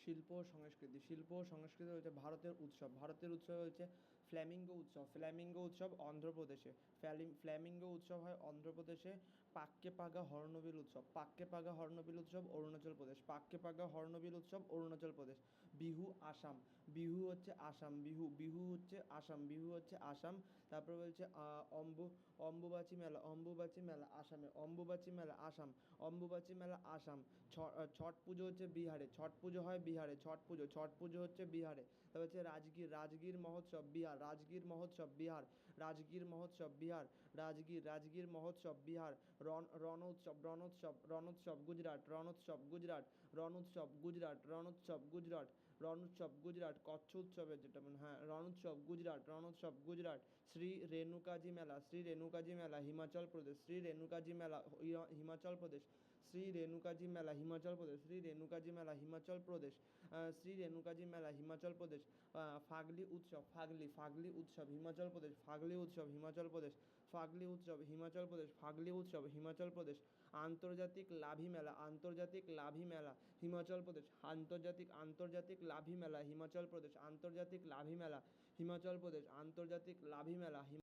শিল্প ও সংস্কৃতি, শিল্প ও সংস্কৃতি হচ্ছে ভারতের উৎসব, ভারতের উৎসব হচ্ছে ফ্ল্যামিঙ্গো উৎসব, ফ্ল্যামিঙ্গো উৎসব অন্ধ্রপ্রদেশে, ফ্ল্যামিঙ্গো উৎসব হয় অন্ধ্রপ্রদেশে। পাক্কে পাগা হর্নবিল উৎসব, পাক্কে পাগা হর্নবিল উৎসব অরুণাচল প্রদেশ, পাক্কে পাগা হর্নবিল উৎসব অরুণাচল প্রদেশ। বিহু আসাম, বিহু হচ্ছে আসাম, বিহু হচ্ছে আসাম, বিহু হচ্ছে আসাম। তারপর বলছে অম্বুবাচী মেলা, অম্বুবাচী মেলা আসামে, অম্বুবাচী মেলা আসাম, অম্বুবাচী মেলা আসাম। ছট পুজো হচ্ছে বিহারে, ছট পুজো হয় বিহারে, ছট পুজো হচ্ছে বিহারে। তারপর হচ্ছে রাজগীর, রাজগীর মহোৎসব বিহার, রাজগীর মহোৎসব বিহার, রাজগীর মহোৎসব বিহার, রাজগীর মহোৎসব বিহার। রণোৎসব গুজরাট, রণোৎসব গুজরাট, রণোৎসব গুজরাট, রণোৎসব গুজরাট, রণোৎসব গুজরাট। কচ্ছ উৎসবের যেটা হ্যাঁ, রণোৎসব গুজরাট, রণোৎসব গুজরাট। শ্রী রেণুকাজি মেলা, শ্রী রেণুকাজি মেলা হিমাচল প্রদেশ, শ্রী রেণুকাজি মেলা হিমাচল প্রদেশ, শ্রী রেণুকাজি মেলা হিমাচল প্রদেশ, শ্রী রেণুকাজি মেলা হিমাচল প্রদেশ, শ্রী রেণুকাজি মেলা হিমাচল প্রদেশ। ফাগলি উৎসব, ফাগলি উৎসব হিমাচল প্রদেশ, ফাগলি উৎসব হিমাচল প্রদেশ, ফাগলি উৎসব হিমাচল প্রদেশ, ফাগলি উৎসব হিমাচল প্রদেশ। আন্তর্জাতিক লাভি মেলা, আন্তর্জাতিক লাভি মেলা হিমাচল প্রদেশ, আন্তর্জাতিক লাভি মেলা হিমাচল প্রদেশ, আন্তর্জাতিক লাভি মেলা হিমাচল প্রদেশ, আন্তর্জাতিক লাভি মেলা